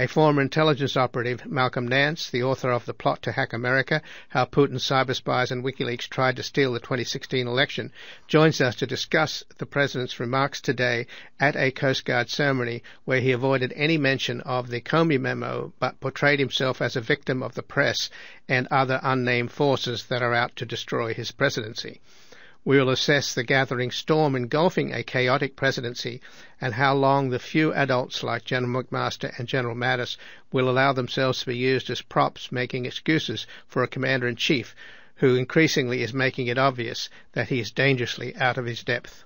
a former intelligence operative, Malcolm Nance, the author of The Plot to Hack America, How Putin's Cyber Spies and WikiLeaks Tried to Steal the 2016 Election, joins us to discuss the President's remarks today at a Coast Guard ceremony where he avoided any mention of the Comey memo but portrayed himself as a victim of the press and other unnamed forces that are out to destroy his presidency. We will assess the gathering storm engulfing a chaotic presidency and how long the few adults like General McMaster and General Mattis will allow themselves to be used as props, making excuses for a commander-in-chief who increasingly is making it obvious that he is dangerously out of his depth.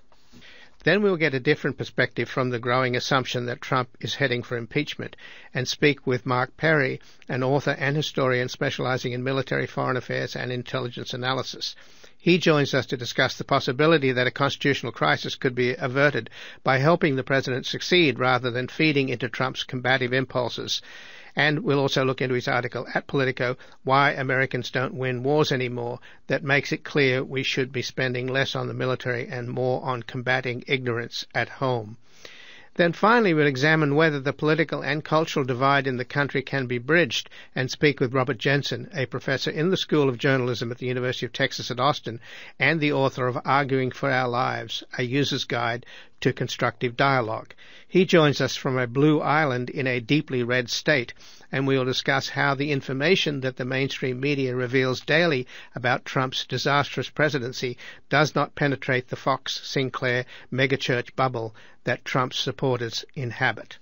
Then we'll get a different perspective from the growing assumption that Trump is heading for impeachment and speak with Mark Perry, an author and historian specializing in military foreign affairs and intelligence analysis. He joins us to discuss the possibility that a constitutional crisis could be averted by helping the president succeed rather than feeding into Trump's combative impulses. And we'll also look into his article at Politico, Why Americans Don't Win Wars Anymore, that makes it clear we should be spending less on the military and more on combating ignorance at home. Then finally we'll examine whether the political and cultural divide in the country can be bridged and speak with Robert Jensen, a professor in the School of Journalism at the University of Texas at Austin and the author of Arguing for Our Lives, a user's guide to constructive dialogue. He joins us from a blue island in a deeply red state, and we will discuss how the information that the mainstream media reveals daily about Trump's disastrous presidency does not penetrate the Fox-Sinclair megachurch bubble that Trump's supporters inhabit.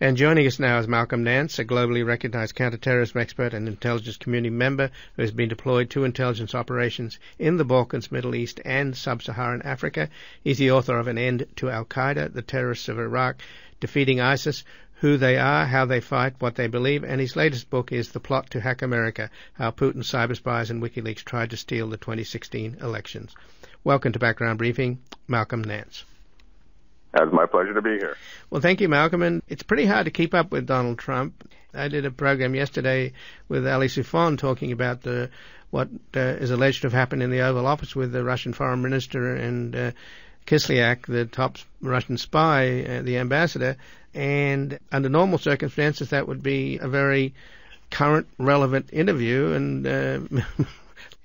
And joining us now is Malcolm Nance, a globally recognized counterterrorism expert and intelligence community member who has been deployed to intelligence operations in the Balkans, Middle East, and Sub-Saharan Africa. He's the author of An End to Al-Qaeda, The Terrorists of Iraq, Defeating ISIS, Who They Are, How They Fight, What They Believe, and his latest book is The Plot to Hack America, How Putin's Cyber Spies and WikiLeaks Tried to Steal the 2016 Elections. Welcome to Background Briefing, Malcolm Nance. It's my pleasure to be here. Well, thank you, Malcolm. And it's pretty hard to keep up with Donald Trump. I did a program yesterday with Ali Soufan talking about what is alleged to have happened in the Oval Office with the Russian Foreign Minister and Kislyak, the top Russian spy, the ambassador. And under normal circumstances, that would be a very current, relevant interview. And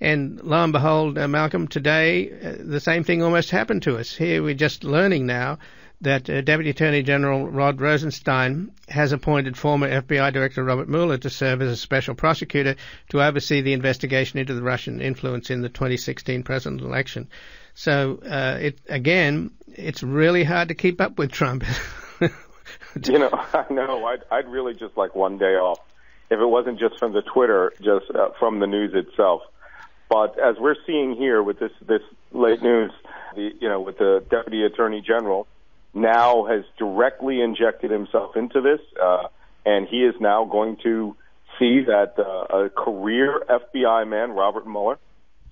and lo and behold, Malcolm, today the same thing almost happened to us. Here we're just learning now that Deputy Attorney General Rod Rosenstein has appointed former FBI Director Robert Mueller to serve as a special prosecutor to oversee the investigation into the Russian influence in the 2016 presidential election. So, it's really hard to keep up with Trump. I know. I'd really just like one day off if it wasn't just from the Twitter, just from the news itself. But as we're seeing here with this late news, with the Deputy Attorney General now has directly injected himself into this, and he is now going to see that a career FBI man, Robert Mueller,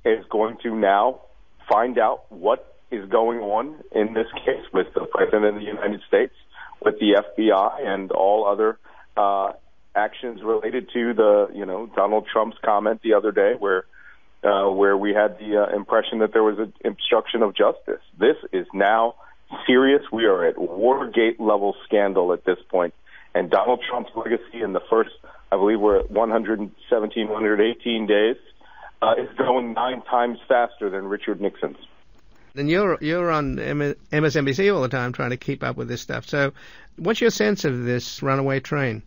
is going to now find out what is going on in this case with the President of the United States, with the FBI, and all other actions related to Donald Trump's comment the other day where we had the impression that there was an obstruction of justice. This is now serious. We are at Watergate-level scandal at this point. And Donald Trump's legacy in the first, I believe we're at 117, 118 days, is going 9 times faster than Richard Nixon's. And you're on MSNBC all the time trying to keep up with this stuff. So what's your sense of this runaway train?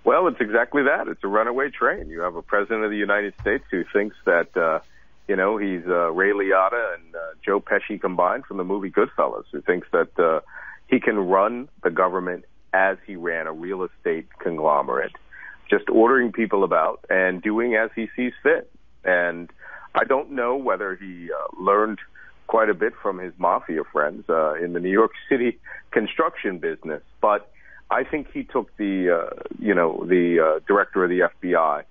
Well, it's exactly that. It's a runaway train. You have a president of the United States who thinks that, he's Ray Liotta and Joe Pesci combined from the movie Goodfellas, who thinks that he can run the government as he ran a real estate conglomerate, just ordering people about and doing as he sees fit. And I don't know whether he learned quite a bit from his mafia friends in the New York City construction business, but I think he took the director of the FBI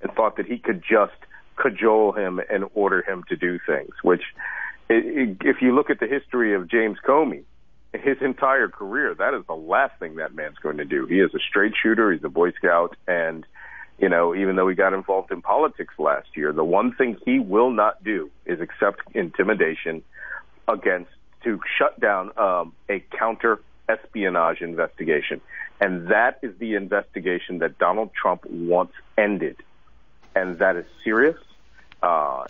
and thought that he could just cajole him and order him to do things, which, if you look at the history of James Comey, his entire career, that is the last thing that man's going to do. He is a straight shooter. He's a Boy Scout. And, even though he got involved in politics last year, the one thing he will not do is accept intimidation to shut down a counter espionage investigation. And that is the investigation that Donald Trump wants ended. And that is serious.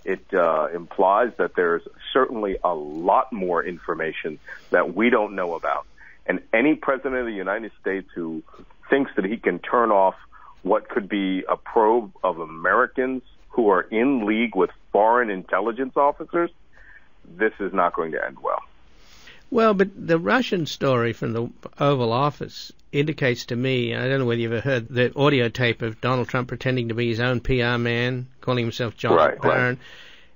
It implies that there's certainly a lot more information that we don't know about. And any president of the United States who thinks that he can turn off what could be a probe of Americans who are in league with foreign intelligence officers, this is not going to end well. Well, but the Russian story from the Oval Office indicates to me, I don't know whether you've ever heard the audio tape of Donald Trump pretending to be his own PR man, calling himself John Barron. Right.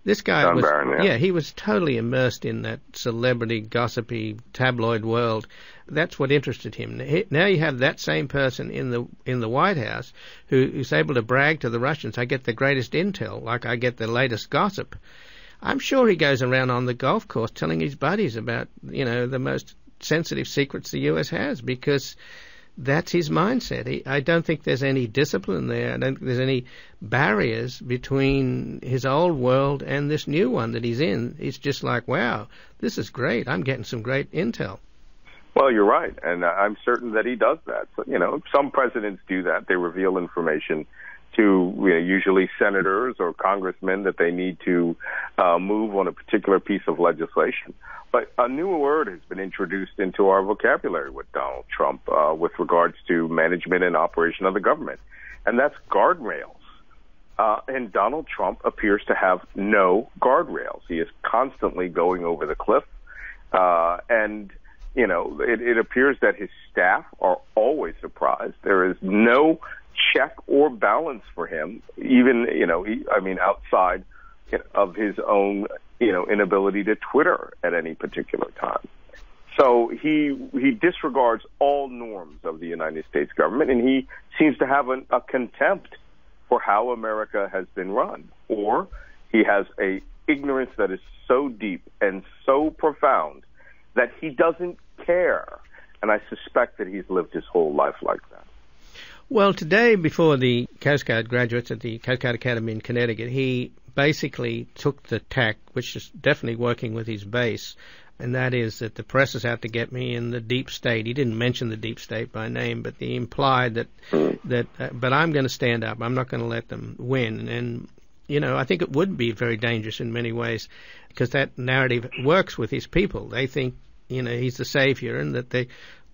This guy John was, Barron, he was totally immersed in that celebrity, gossipy, tabloid world. That's what interested him. Now you have that same person in the White House who's able to brag to the Russians, I get the greatest intel, like I get the latest gossip. I'm sure he goes around on the golf course telling his buddies about, the most sensitive secrets the U.S. has, because that's his mindset. I don't think there's any discipline there. I don't think there's any barriers between his old world and this new one that he's in. It's just like, wow, this is great. I'm getting some great intel. Well, you're right, and I'm certain that he does that. So, some presidents do that. They reveal information to usually senators or congressmen that they need to move on a particular piece of legislation. But a new word has been introduced into our vocabulary with Donald Trump with regards to management and operation of the government, and that's guardrails. And Donald Trump appears to have no guardrails. He is constantly going over the cliff, and it appears that his staff are always surprised. There is no check or balance for him, even, outside of his own, inability to Twitter at any particular time. So he disregards all norms of the United States government, and he seems to have a contempt for how America has been run, or he has a ignorance that is so deep and so profound that he doesn't care. And I suspect that he's lived his whole life like that. Well, today, before the Coast Guard graduates at the Coast Guard Academy in Connecticut, he basically took the tack, which is definitely working with his base, and that is that the press is out to get me in the deep state. He didn't mention the deep state by name, but he implied that but I'm going to stand up. I'm not going to let them win. And, I think it would be very dangerous in many ways, because that narrative works with his people. They think, he's the savior, and that the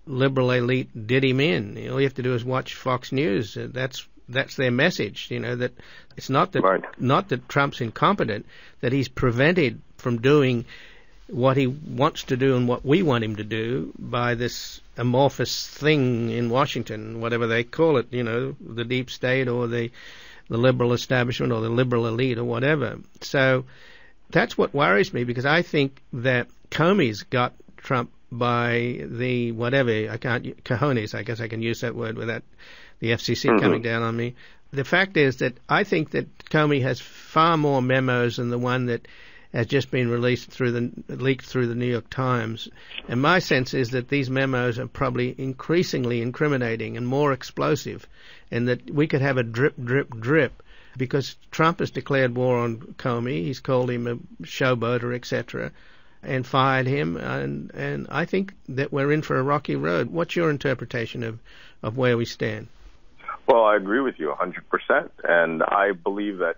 liberal elite did him in. All you have to do is watch Fox News. That's their message. That it's not that Trump's incompetent, that he's prevented from doing what he wants to do and what we want him to do by this amorphous thing in Washington, whatever they call it. The deep state or the liberal establishment or the liberal elite or whatever. So that's what worries me, because I think that Comey's got Trump by the cojones, I guess I can use that word without the FCC coming down on me. The fact is that I think that Comey has far more memos than the one that has just been leaked through the New York Times. And my sense is that these memos are probably increasingly incriminating and more explosive, and that we could have a drip, drip, drip, because Trump has declared war on Comey. He's called him a showboater, etc., and fired him, and I think that we're in for a rocky road. What's your interpretation of where we stand? Well, I agree with you 100%, and I believe that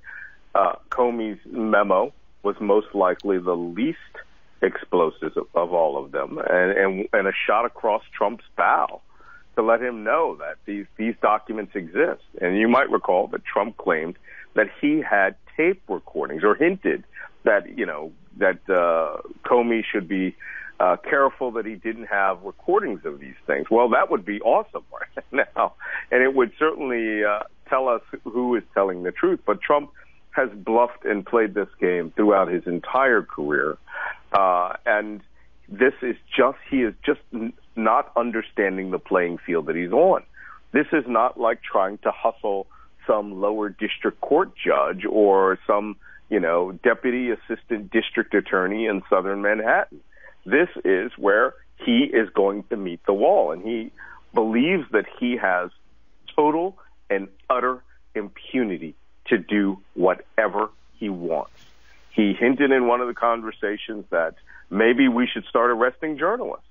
Comey's memo was most likely the least explosive of all of them, and a shot across Trump's bow to let him know that these documents exist. And you might recall that Trump claimed that he had tape recordings, or hinted that Comey should be careful that he didn't have recordings of these things. Well, that would be awesome right now, and it would certainly tell us who is telling the truth. But Trump has bluffed and played this game throughout his entire career, and he is just not understanding the playing field that he's on. This is not like trying to hustle some lower district court judge or some deputy assistant district attorney in southern Manhattan. This is where he is going to meet the wall, and he believes that he has total and utter impunity to do whatever he wants. He hinted in one of the conversations that maybe we should start arresting journalists.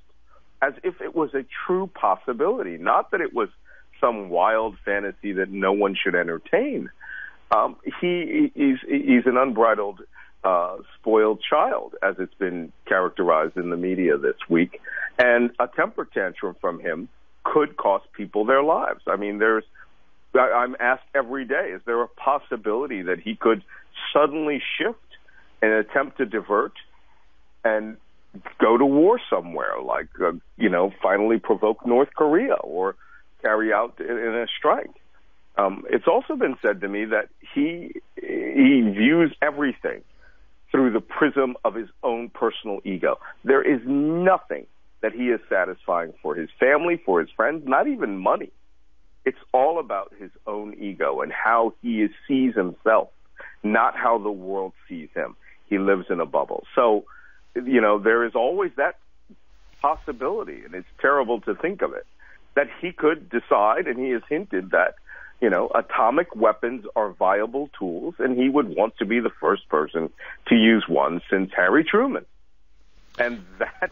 as if it was a true possibility, not that it was some wild fantasy that no one should entertain. He's an unbridled, spoiled child, as it's been characterized in the media this week, and a temper tantrum from him could cost people their lives. I mean, I'm asked every day, is there a possibility that he could suddenly shift and attempt to divert and go to war somewhere, like, finally provoke North Korea or carry out in a strike? It's also been said to me that he views everything through the prism of his own personal ego. There is nothing that he is satisfying for his family, for his friends, not even money. It's all about his own ego and how he sees himself, not how the world sees him. He lives in a bubble. So, there is always that possibility, and it's terrible to think of it, that he could decide, and he has hinted that, atomic weapons are viable tools, and he would want to be the first person to use one since Harry Truman. And that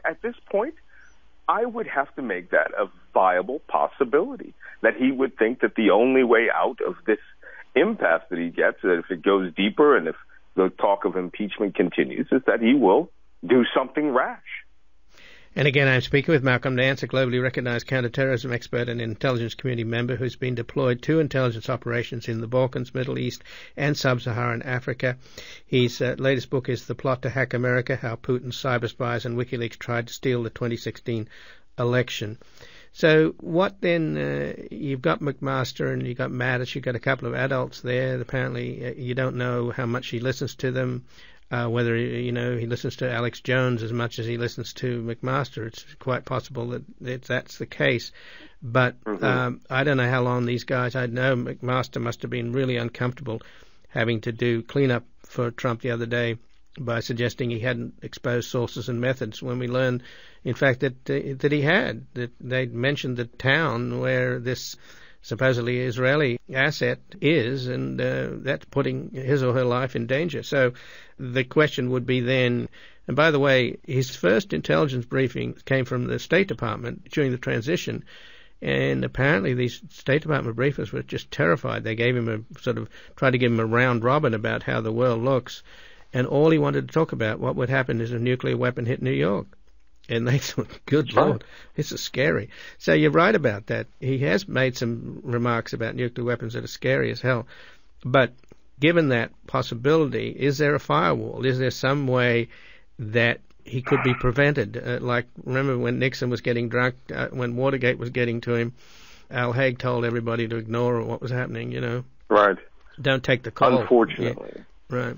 at this point, I would have to make that a viable possibility, that he would think that the only way out of this impasse that he gets, that if it goes deeper and if the talk of impeachment continues, is that he will do something rash. And again, I'm speaking with Malcolm Nance, a globally recognized counterterrorism expert and intelligence community member who's been deployed to intelligence operations in the Balkans, Middle East, and Sub-Saharan Africa. His latest book is The Plot to Hack America, How Putin, Cyber Spies, and WikiLeaks Tried to Steal the 2016 Election. So what then, you've got McMaster and you've got Mattis, you've got a couple of adults there. Apparently you don't know how much he listens to them. Whether, he listens to Alex Jones as much as he listens to McMaster. It's quite possible that that's the case. But I don't know how long these guys, I know McMaster must have been really uncomfortable having to do cleanup for Trump the other day by suggesting he hadn't exposed sources and methods, when we learned, in fact, that he had. That they'd mentioned the town where this supposedly Israeli asset is, and that's putting his or her life in danger. So the question would be then, and by the way, his first intelligence briefing came from the State Department during the transition, and apparently these State Department briefers were just terrified. They gave him tried to give him a round robin about how the world looks, and all he wanted to talk about, what would happen is a nuclear weapon hit New York. And they thought, good Lord, this is scary. So you're right about that. He has made some remarks about nuclear weapons that are scary as hell. But given that possibility, is there a firewall? Is there some way that he could be prevented? Like, remember when Nixon was getting drunk, when Watergate was getting to him, Al Haig told everybody to ignore what was happening, Right. Don't take the call. Unfortunately. Yeah. Right.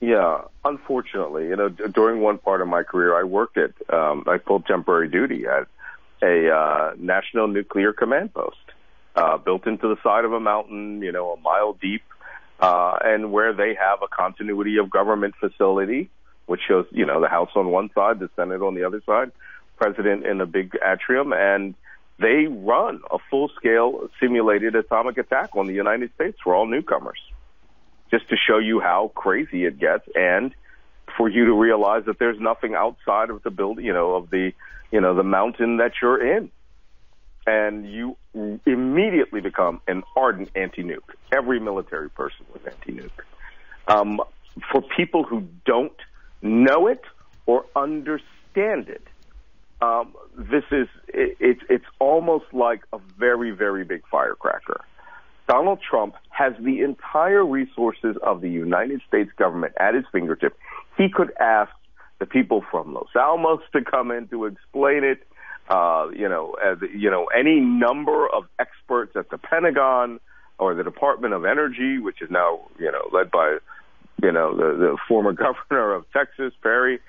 Yeah, unfortunately, during one part of my career, I worked I pulled temporary duty at a national nuclear command post, built into the side of a mountain, a mile deep, and where they have a continuity of government facility, which shows, the House on one side, the Senate on the other side, President in a big atrium, and they run a full-scale simulated atomic attack on the United States for all newcomers, just to show you how crazy it gets, and for you to realize that there's nothing outside of the building, of the mountain that you're in. And you immediately become an ardent anti-nuke. Every military person was anti-nuke. For people who don't know it or understand it, it's almost like a very, very big firecracker. Donald Trump has the entire resources of the United States government at his fingertips. He could ask the people from Los Alamos to come in to explain it. Any number of experts at the Pentagon or the Department of Energy, which is now, led by, the former governor of Texas, Perry,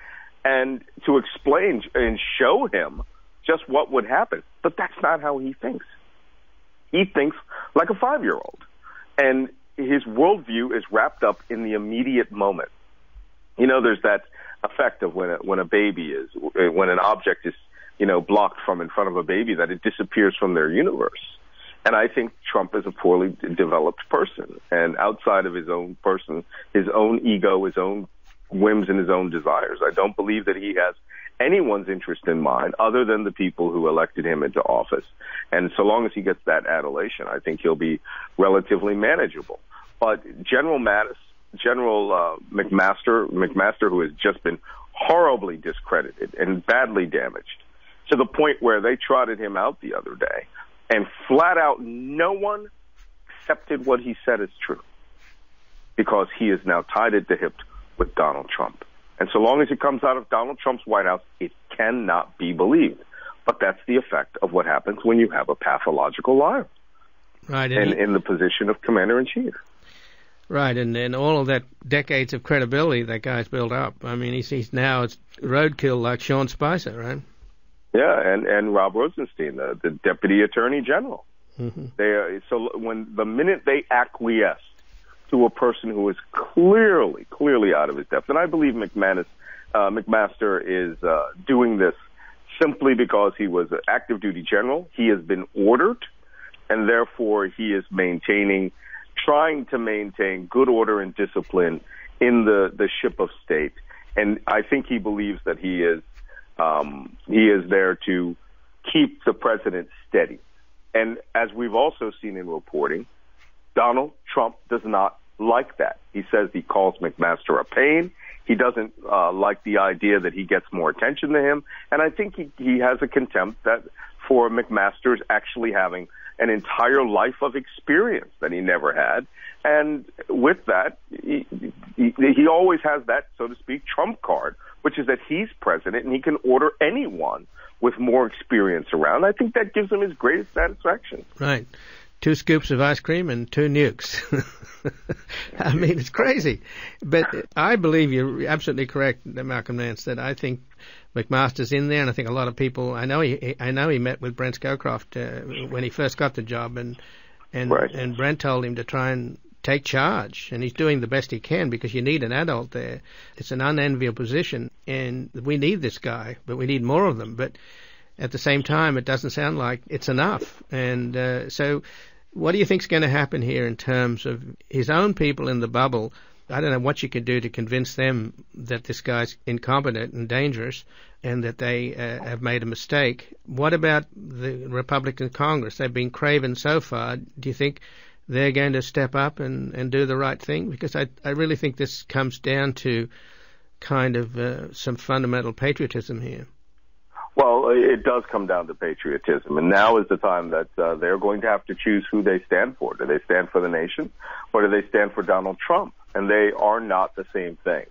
and to explain and show him just what would happen. But that's not how he thinks. He thinks like a 5-year-old, and his worldview is wrapped up in the immediate moment. There's that effect of when an object is, blocked from in front of a baby, that it disappears from their universe. And I think Trump is a poorly developed person, and outside of his own person, his own ego, his own whims, and his own desires. I don't believe that he has anyone's interest in mind other than the people who elected him into office. And so long as he gets that adulation, I think he'll be relatively manageable. But General McMaster, who has just been horribly discredited and badly damaged, to the point where they trotted him out the other day, and flat out no one accepted what he said as true, because he is now tied at the hip with Donald Trump. And so long as it comes out of Donald Trump's White House, it cannot be believed. But that's the effect of what happens when you have a pathological liar, right? And in the position of commander-in-chief. Right, and all of that decades of credibility that guy's built up. I mean, he's now it's roadkill like Sean Spicer, right? Yeah, and Rob Rosenstein, the Deputy Attorney General. Mm-hmm. So when the minute they acquiesced to a person who is clearly out of his depth, and I believe McMaster is doing this simply because he was an active duty general. He has been ordered, and therefore he is trying to maintain good order and discipline in the ship of state. And I think he believes that he is there to keep the president steady. And as we've also seen in reporting, Donald Trump does not like that. He says he calls McMaster a pain. He doesn't like the idea that he gets more attention to him. And I think he has a contempt for McMaster's actually having an entire life of experience that he never had. And with that, he always has that, so to speak, trump card, which is that he's president and he can order anyone with more experience around. I think that gives him his greatest satisfaction. Right. 2 scoops of ice cream and 2 nukes. I mean, it's crazy. But I believe you're absolutely correct, Malcolm Nance, that I think McMaster's in there, and I think a lot of people. I know he met with Brent Scowcroft when he first got the job, and Brent told him to try and take charge, and he's doing the best he can because you need an adult there. It's an unenviable position, and we need this guy, but we need more of them. But at the same time, it doesn't sound like it's enough, and so. What do you think is going to happen here in terms of his own people in the bubble? I don't know what you can do to convince them that this guy's incompetent and dangerous and that they have made a mistake. What about the Republican Congress? They've been craven so far. Do you think they're going to step up and do the right thing? Because I really think this comes down to kind of some fundamental patriotism here. Well, it does come down to patriotism, and now is the time that they're going to have to choose who they stand for. Do they stand for the nation, or do they stand for Donald Trump? And they are not the same thing.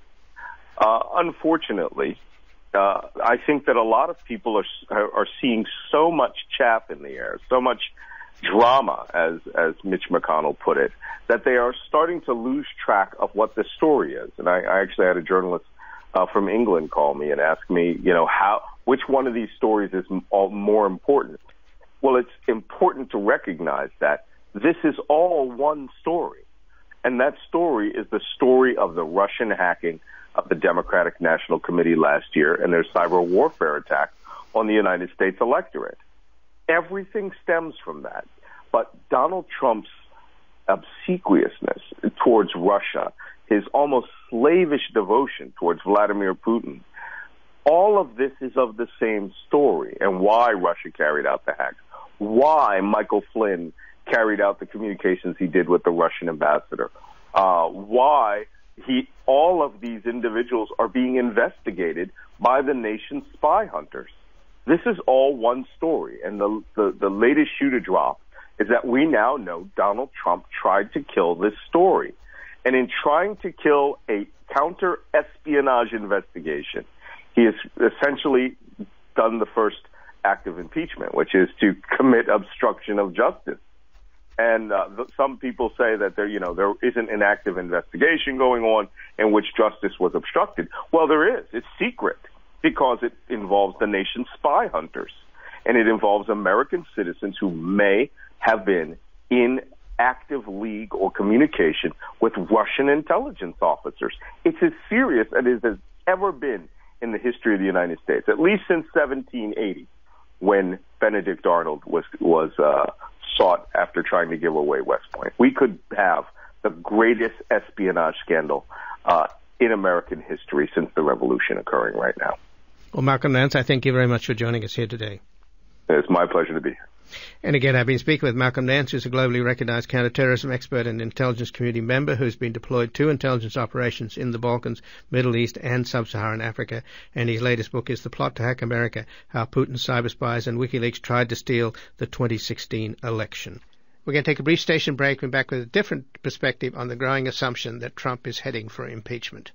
Unfortunately, I think that a lot of people are seeing so much chaff in the air, so much drama, as Mitch McConnell put it, that they are starting to lose track of what the story is. And I actually had a journalist from England call me and ask me, which one of these stories is more important? Well, it's important to recognize that this is all one story. And that story is the story of the Russian hacking of the Democratic National Committee last year and their cyber warfare attack on the United States electorate. Everything stems from that. But Donald Trump's obsequiousness towards Russia, his almost slavish devotion towards Vladimir Putin, all of this is of the same story, and why Russia carried out the hack, why Michael Flynn carried out the communications he did with the Russian ambassador, why all of these individuals are being investigated by the nation's spy hunters. This is all one story, and the latest shoe to drop is that we now know Donald Trump tried to kill this story. And in trying to kill a counter-espionage investigation, he has essentially done the first act of impeachment, which is to commit obstruction of justice. And some people say that there isn't an active investigation going on in which justice was obstructed. Well, there is. It's secret because it involves the nation's spy hunters, and it involves American citizens who may have been in active league or communication with Russian intelligence officers. It's as serious as it has ever been in the history of the United States, at least since 1780, when Benedict Arnold was sought after trying to give away West Point. We could have the greatest espionage scandal in American history since the revolution occurring right now. Well, Malcolm Nance, I thank you very much for joining us here today. It's my pleasure to be here. And again, I've been speaking with Malcolm Nance, who's a globally recognized counterterrorism expert and intelligence community member who's been deployed to intelligence operations in the Balkans, Middle East, and Sub-Saharan Africa. And his latest book is The Plot to Hack America, How Putin, Cyberspies, and WikiLeaks Tried to Steal the 2016 Election. We're going to take a brief station break and back with a different perspective on the growing assumption that Trump is heading for impeachment.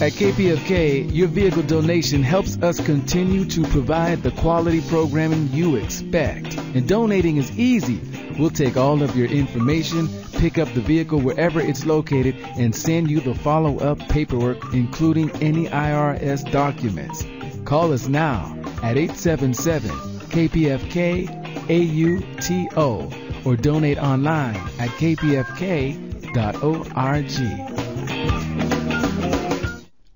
At KPFK, your vehicle donation helps us continue to provide the quality programming you expect. And donating is easy. We'll take all of your information, pick up the vehicle wherever it's located, and send you the follow-up paperwork, including any IRS documents. Call us now at 877-KPFK-AUTO or donate online at kpfk.org.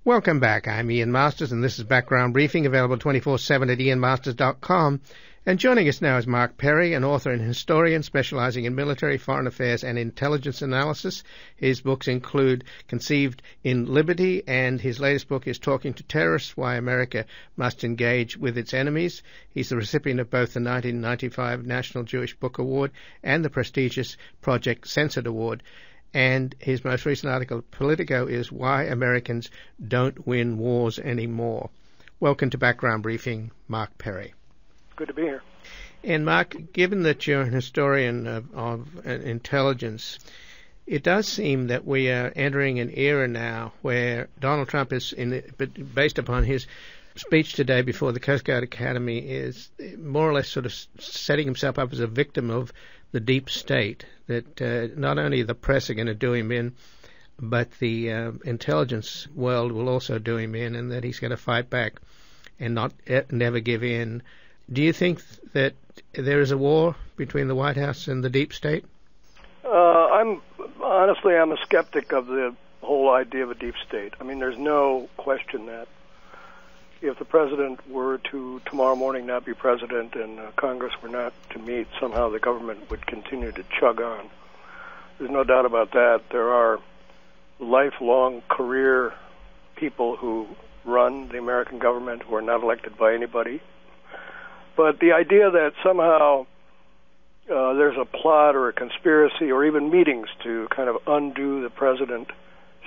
Welcome back. I'm Ian Masters, and this is Background Briefing, available 24/7 at ianmasters.com. And joining us now is Mark Perry, an author and historian specializing in military, foreign affairs, and intelligence analysis. His books include Conceived in Liberty, and his latest book is Talking to Terrorists, Why America Must Engage with Its Enemies. He's the recipient of both the 1995 National Jewish Book Award and the prestigious Project Censored Award. And his most recent article, Politico, is Why Americans Don't Win Wars Anymore. Welcome to Background Briefing, Mark Perry. Good to be here. And Mark, given that you're an historian of intelligence, it does seem that we are entering an era now where Donald Trump is, based upon his speech today before the Coast Guard Academy, is more or less sort of setting himself up as a victim of the deep state, that not only the press are going to do him in, but the intelligence world will also do him in, and that he's going to fight back and never give in. Do you think that there is a war between the White House and the deep state? I'm a skeptic of the whole idea of a deep state. I mean, there's no question that if the president were to tomorrow morning not be president and Congress were not to meet, somehow the government would continue to chug on. There's no doubt about that. There are lifelong career people who run the American government who are not elected by anybody. But the idea that somehow there's a plot or a conspiracy or even meetings to kind of undo the president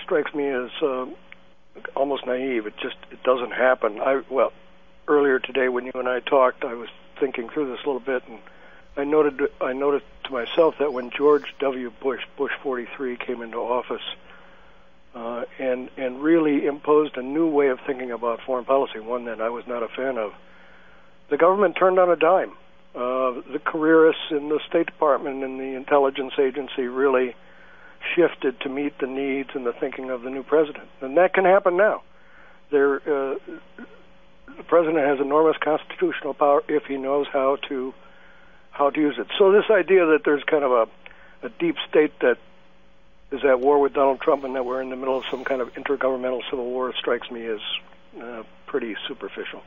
strikes me as almost naive. It doesn't happen. Earlier today when you and I talked, I was thinking through this a little bit, and I noted to myself that when George W. Bush 43, came into office and really imposed a new way of thinking about foreign policy, one that I was not a fan of, the government turned on a dime. The careerists in the State Department and the intelligence agency really shifted to meet the needs and the thinking of the new president. And that can happen now. The president has enormous constitutional power if he knows how to use it. So this idea that there's kind of a deep state that is at war with Donald Trump and that we're in the middle of some kind of intergovernmental civil war strikes me as pretty superficial.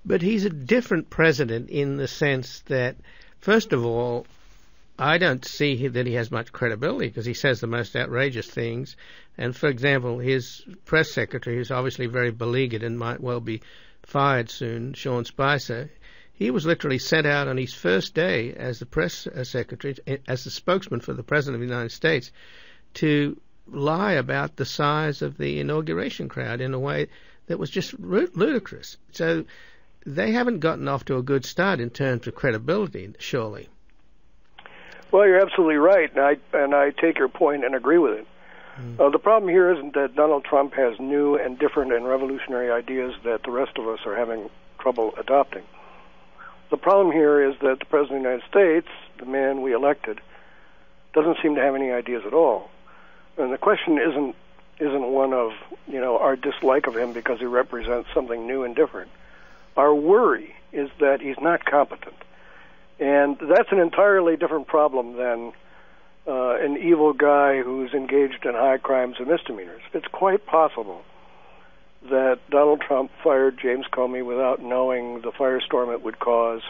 But he's a different president in the sense that, first of all, I don't see that he has much credibility because he says the most outrageous things. And, for example, his press secretary, who's obviously very beleaguered and might well be fired soon, Sean Spicer, he was literally sent out on his first day as the press secretary, as the spokesman for the President of the United States, to lie about the size of the inauguration crowd in a way that was just ludicrous. So they haven't gotten off to a good start in terms of credibility, surely. Well, you're absolutely right, and I take your point and agree with it. The problem here isn't that Donald Trump has new and different and revolutionary ideas that the rest of us are having trouble adopting. The problem here is that the President of the United States, the man we elected, doesn't seem to have any ideas at all. And the question isn't one of, our dislike of him because he represents something new and different. Our worry is that he's not competent. And that's an entirely different problem than an evil guy who's engaged in high crimes and misdemeanors. It's quite possible that Donald Trump fired James Comey without knowing the firestorm it would cause,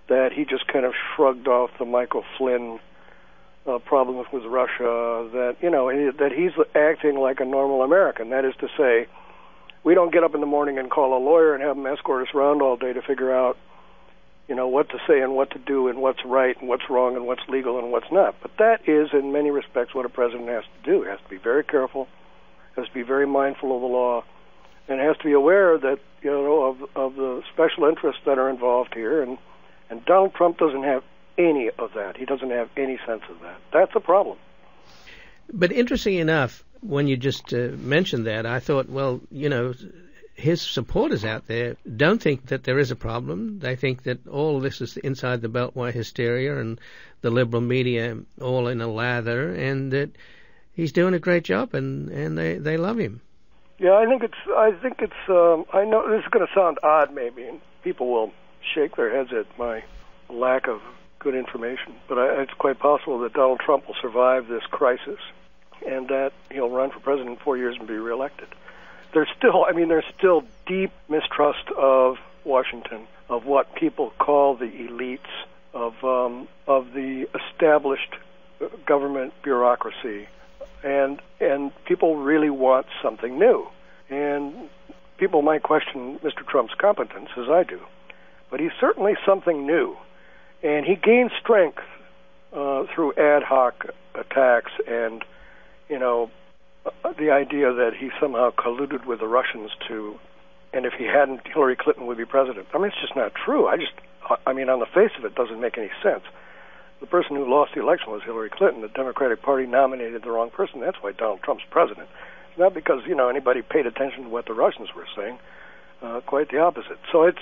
that he just kind of shrugged off the Michael Flynn problem with Russia, that he's acting like a normal American. That is to say, we don't get up in the morning and call a lawyer and have him escort us around all day to figure out, what to say and what to do and what's right and what's wrong and what's legal and what's not. But that is, in many respects, what a president has to do. He has to be very careful, has to be very mindful of the law, and has to be aware that, of the special interests that are involved here. And Donald Trump doesn't have any of that. He doesn't have any sense of that. That's a problem. But interesting enough, when you just mentioned that, I thought, well, his supporters out there don't think that there is a problem. They think that all this is inside the Beltway hysteria and the liberal media all in a lather, and that he's doing a great job, and they love him. Yeah, I think it's. I know this is going to sound odd, maybe, and people will shake their heads at my lack of good information. But it's quite possible that Donald Trump will survive this crisis, and that he'll run for president in 4 years and be reelected. There's still deep mistrust of Washington, of what people call the elites, of the established government bureaucracy, and people really want something new. And people might question Mr. Trump's competence, as I do, but he's certainly something new, and he gains strength through ad hoc attacks and the idea that he somehow colluded with the Russians and if he hadn't, Hillary Clinton would be president. I mean, it's just not true. On the face of it, doesn't make any sense. The person who lost the election was Hillary Clinton. The Democratic Party nominated the wrong person. That's why Donald Trump's president. It's not because, anybody paid attention to what the Russians were saying. Quite the opposite. So it's,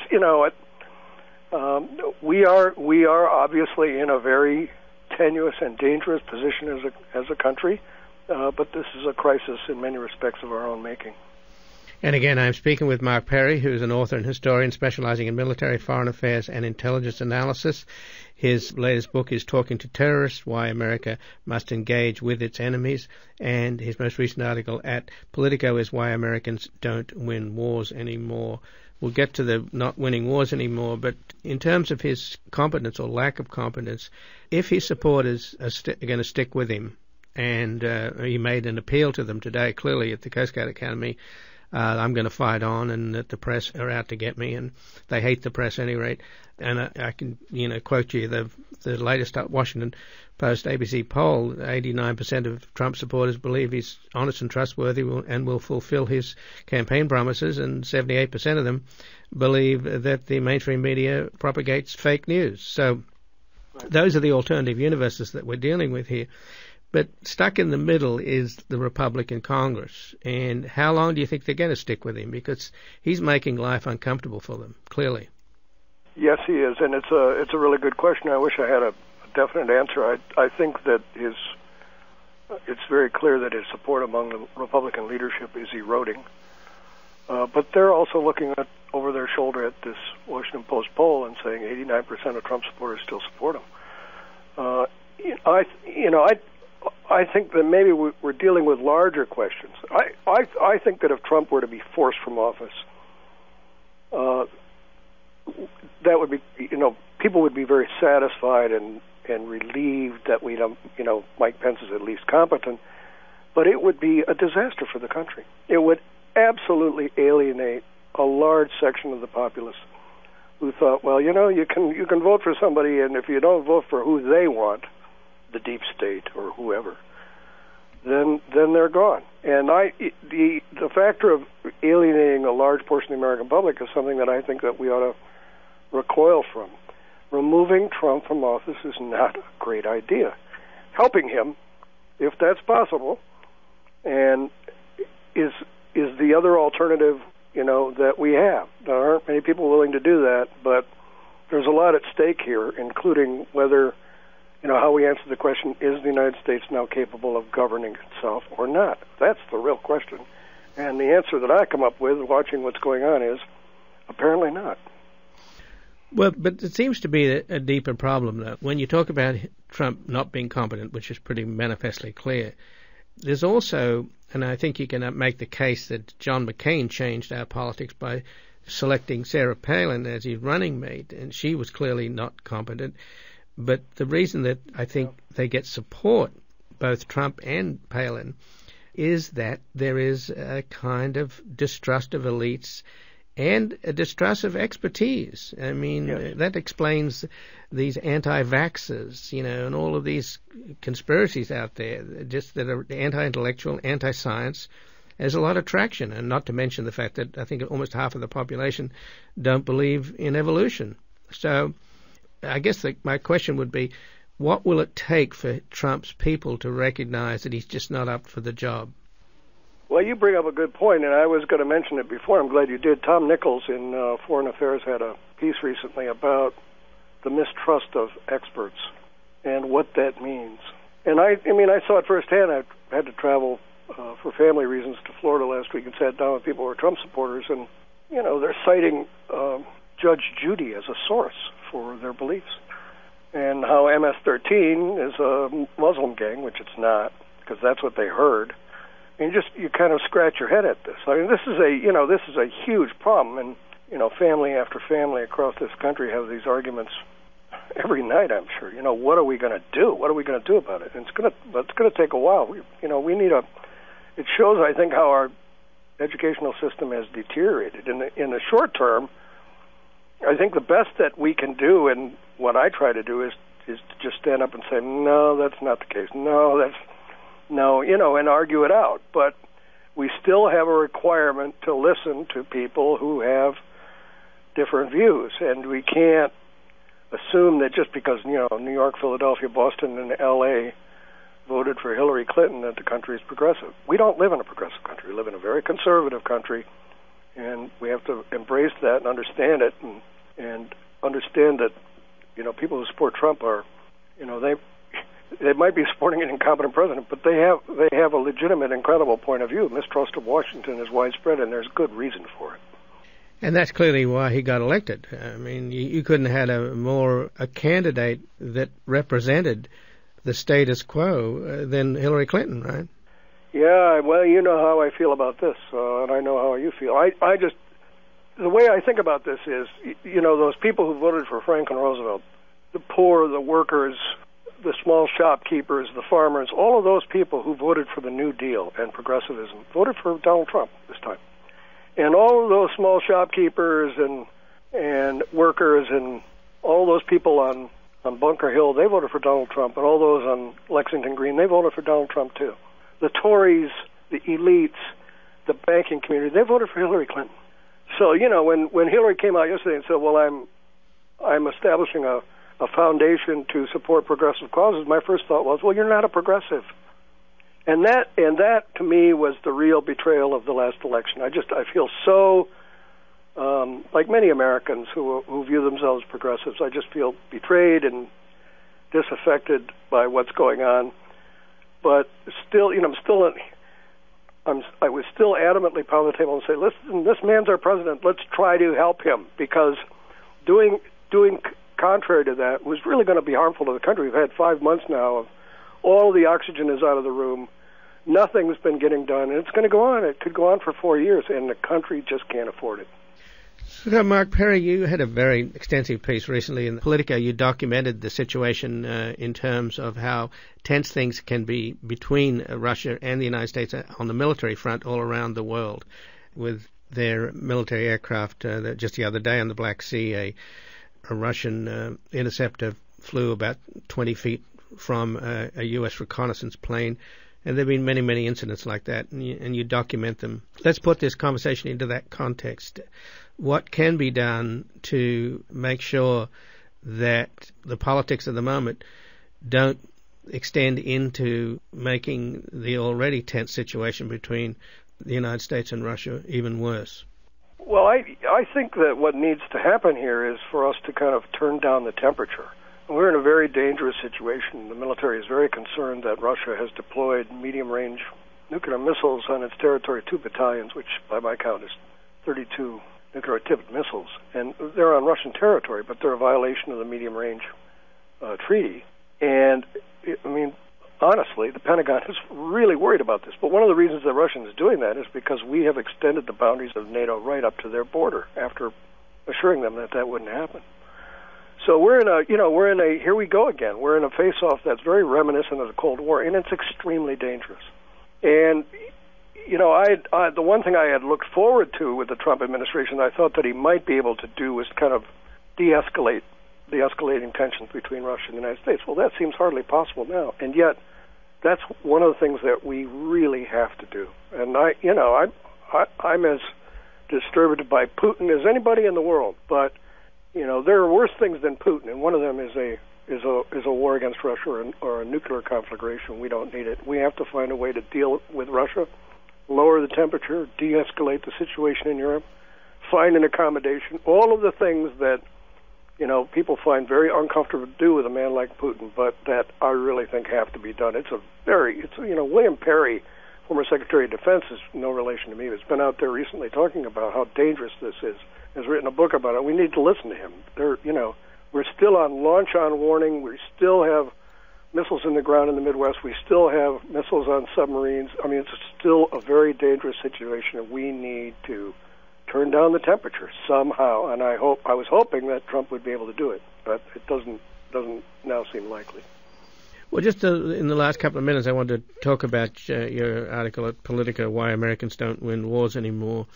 we are obviously in a very tenuous and dangerous position as a country. But this is a crisis in many respects of our own making. And again, I'm speaking with Mark Perry, who is an author and historian specializing in military, foreign affairs, and intelligence analysis. His latest book is Talking to Terrorists, Why America Must Engage with Its Enemies. And his most recent article at Politico is Why Americans Don't Win Wars Anymore. We'll get to the not winning wars anymore, but in terms of his competence or lack of competence, if his supporters are going to stick with him, and he made an appeal to them today, clearly at the Coast Guard Academy, I'm going to fight on, and that the press are out to get me, and they hate the press at any rate. And I can, quote you the latest Washington Post ABC poll: 89% of Trump supporters believe he's honest and trustworthy and will fulfill his campaign promises, and 78% of them believe that the mainstream media propagates fake news. So those are the alternative universes that we're dealing with here. But stuck in the middle is the Republican Congress. And how long do you think they're going to stick with him? Because he's making life uncomfortable for them, clearly. Yes, he is, and it's a really good question. I wish I had a definite answer. I think that it's very clear that his support among the Republican leadership is eroding. But they're also looking over their shoulder at this Washington Post poll and saying 89% of Trump supporters still support him. I think that maybe we're dealing with larger questions. I think that if Trump were to be forced from office, that would be, people would be very satisfied and relieved that Mike Pence is at least competent, but it would be a disaster for the country. It would absolutely alienate a large section of the populace who thought, well, you can vote for somebody, and if you don't vote for who they want, the deep state or whoever, then they're gone. And the factor of alienating a large portion of the American public is something that I think that we ought to recoil from. Removing Trump from office is not a great idea. Helping him, if that's possible, and is the other alternative, that we have. There aren't many people willing to do that, but there's a lot at stake here, including whether how we answer the question, is the United States now capable of governing itself or not? That's the real question. And the answer that I come up with, watching what's going on, is apparently not. Well, but it seems to be a deeper problem, though. When you talk about Trump not being competent, which is pretty manifestly clear, there's also, and I think you can make the case that John McCain changed our politics by selecting Sarah Palin as his running mate, and she was clearly not competent. But the reason that I think they get support, both Trump and Palin, is that there is a kind of distrust of elites and a distrust of expertise. I mean, that explains these anti-vaxxers, and all of these conspiracies out there, just that are anti-intellectual, anti-science. There's a lot of traction, and not to mention the fact that I think almost half of the population don't believe in evolution. So I guess my question would be, what will it take for Trump's people to recognize that he's just not up for the job? Well, you bring up a good point, and I was going to mention it before. I'm glad you did. Tom Nichols in Foreign Affairs had a piece recently about the mistrust of experts and what that means. And I saw it firsthand. I had to travel for family reasons to Florida last week and sat down with people who are Trump supporters, and they're citing Judge Judy as a source for their beliefs, and how MS-13 is a Muslim gang, which it's not, because that's what they heard. And you kind of scratch your head at this. I mean, this is a huge problem, and family after family across this country have these arguments every night. I'm sure. What are we going to do? What are we going to do about it? And it's going to take a while. We need a. It shows, I think, how our educational system has deteriorated. In the short term, I think the best that we can do, and what I try to do, is to just stand up and say, no, that's not the case. No, and argue it out. But we still have a requirement to listen to people who have different views, and we can't assume that just because New York, Philadelphia, Boston, and L.A. voted for Hillary Clinton that the country is progressive. We don't live in a progressive country. We live in a very conservative country, and we have to embrace that and understand it, and understand that people who support Trump are they might be supporting an incompetent president, but they have a legitimate, incredible point of view. Mistrust of Washington is widespread, and there's good reason for it. And that's clearly why he got elected. I mean, you couldn't have had a candidate that represented the status quo than Hillary Clinton, right? Yeah, well, you know how I feel about this, and I know how you feel. I just, the way I think about this is, those people who voted for Franklin Roosevelt, the poor, the workers, the small shopkeepers, the farmers, all of those people who voted for the New Deal and progressivism voted for Donald Trump this time. And all of those small shopkeepers and workers and all those people on Bunker Hill, they voted for Donald Trump. And all those on Lexington Green, they voted for Donald Trump too. The Tories, the elites, the banking community, they voted for Hillary Clinton. So, when Hillary came out yesterday and said, well, I'm establishing a foundation to support progressive causes, my first thought was, well, you're not a progressive. And that to me was the real betrayal of the last election. I feel so, like many Americans who view themselves as progressives, I just feel betrayed and disaffected by what's going on. But still, I was still adamantly pounding the table and say, listen, this man's our president. Let's try to help him, because doing contrary to that was really going to be harmful to the country. We've had 5 months now of all the oxygen is out of the room. Nothing's been getting done, and it's going to go on. It could go on for 4 years, and the country just can't afford it. So, Mark Perry, you had a very extensive piece recently in Politico. You documented the situation in terms of how tense things can be between Russia and the United States on the military front all around the world, with their military aircraft. Just the other day on the Black Sea, a Russian interceptor flew about 20 feet from a U.S. reconnaissance plane, and there have been many, many incidents like that, and you document them. Let's put this conversation into that context. What can be done to make sure that the politics of the moment don't extend into making the already tense situation between the United States and Russia even worse? Well, I think that what needs to happen here is for us to kind of turn down the temperature. We're in a very dangerous situation. The military is very concerned that Russia has deployed medium-range nuclear missiles on its territory, 2 battalions, which by my count is 32 nuclear-tipped missiles. And they're on Russian territory, but they're a violation of the medium-range treaty. And, honestly, the Pentagon is really worried about this. But one of the reasons the Russians are doing that is because we have extended the boundaries of NATO right up to their border after assuring them that wouldn't happen. So we're in a here we go again. We're in a face-off that's very reminiscent of the Cold War, and it's extremely dangerous. And, you know, the one thing I had looked forward to with the Trump administration, I thought that he might be able to do was kind of de-escalate the escalating tensions between Russia and the United States. Well, that seems hardly possible now. And yet, that's one of the things that we really have to do. And I'm as disturbed by Putin as anybody in the world. But, you know, there are worse things than Putin, and one of them is a war against Russia or a nuclear conflagration. We don't need it. We have to find a way to deal with Russia, lower the temperature, de-escalate the situation in Europe, find an accommodation, all of the things that, you know, people find very uncomfortable to do with a man like Putin, but that I really think have to be done. William Perry, former Secretary of Defense, is no relation to me. He's been out there recently talking about how dangerous this is. Has written a book about it. We need to listen to him. We're still on launch-on warning. We still have missiles in the ground in the Midwest. We still have missiles on submarines. I mean, it's still a very dangerous situation, and we need to turn down the temperature somehow. And I was hoping that Trump would be able to do it, but it doesn't now seem likely. Well, just in the last couple of minutes, I wanted to talk about your article at Politico, Why Americans Don't Win Wars Anymore.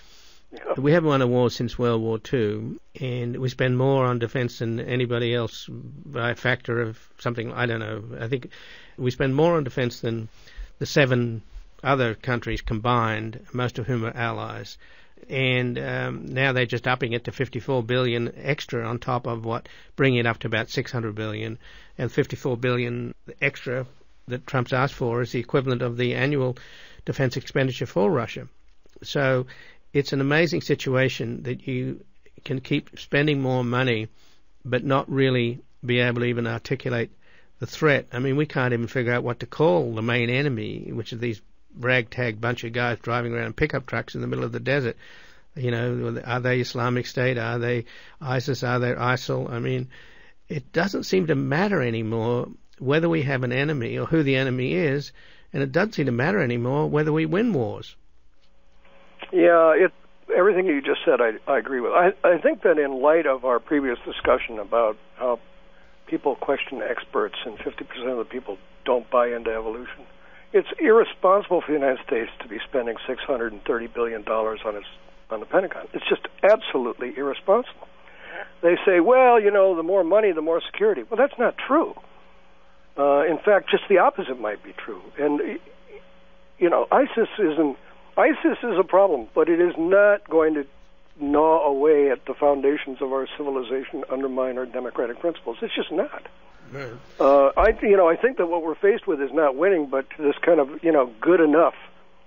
Yeah. We haven't won a war since World War II, and we spend more on defense than anybody else by a factor of something, I don't know. I think we spend more on defense than the 7 other countries combined, most of whom are allies. And now they're just upping it to $54 billion extra on top of bringing it up to about $600 billion. And $54 billion extra that Trump's asked for is the equivalent of the annual defense expenditure for Russia. So it's an amazing situation that you can keep spending more money but not really be able to even articulate the threat. I mean, we can't even figure out what to call the main enemy, which is these ragtag bunch of guys driving around in pickup trucks in the middle of the desert. You know, are they Islamic State? Are they ISIS? Are they ISIL? I mean, it doesn't seem to matter anymore whether we have an enemy or who the enemy is, and it doesn't seem to matter anymore whether we win wars. Yeah, everything you just said I agree with. I think that in light of our previous discussion about how people question experts and 50% of the people don't buy into evolution, it's irresponsible for the United States to be spending $630 billion on the Pentagon. It's just absolutely irresponsible. They say, well, you know, the more money, the more security. Well, that's not true. In fact, just the opposite might be true. And, you know, ISIS is a problem, but it is not going to gnaw away at the foundations of our civilization, undermine our democratic principles. It's just not. Right. I think that what we're faced with is not winning, but this kind of, good enough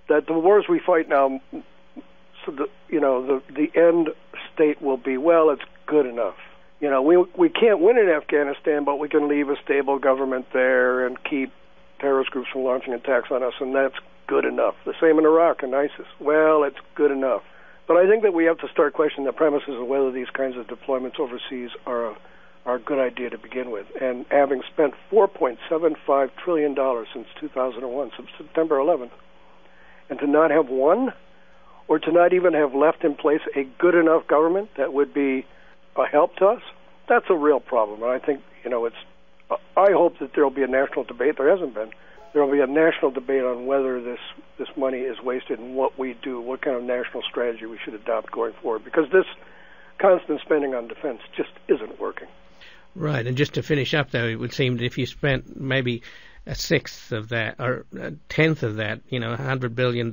that the wars we fight now, so the end state will be, well, it's good enough. You know, we can't win in Afghanistan, but we can leave a stable government there and keep terrorist groups from launching attacks on us, and that's good enough. The same in Iraq and ISIS. Well, it's good enough. But I think that we have to start questioning the premises of whether these kinds of deployments overseas are a good idea to begin with. And having spent $4.75 trillion since 2001, since September 11th, and to not have one, or to not even have left in place a good enough government that would be a help to us, that's a real problem. And I think, I hope that there will be a national debate. There hasn't been. There will be a national debate on whether this money is wasted and what we do, what kind of national strategy we should adopt going forward, because this constant spending on defense just isn't working. Right, and just to finish up, though, it would seem that if you spent maybe a sixth of that, or a tenth of that, $100 billion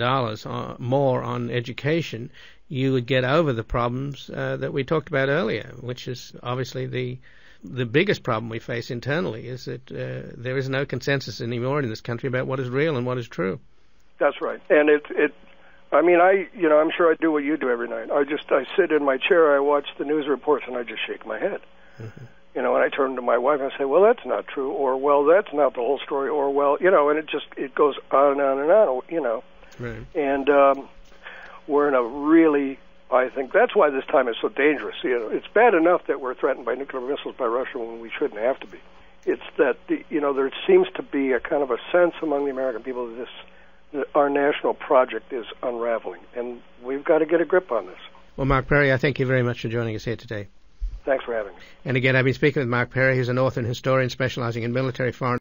more on education, you would get over the problems that we talked about earlier, which is obviously the biggest problem we face internally, is that there is no consensus anymore in this country about what is real and what is true. That's right, and I'm sure I do what you do every night. I sit in my chair, I watch the news reports, and I just shake my head. Mm-hmm. And I turn to my wife and I say, well, that's not true, or, well, that's not the whole story, or, well, and it goes on and on and on, Right. And we're in a really, I think that's why this time is so dangerous. It's bad enough that we're threatened by nuclear missiles by Russia when we shouldn't have to be. It's that, there seems to be a kind of a sense among the American people that our national project is unraveling, and we've got to get a grip on this. Well, Mark Perry, I thank you very much for joining us here today. Thanks for having me. And again, I've been speaking with Mark Perry, who's an author and historian specializing in military foreign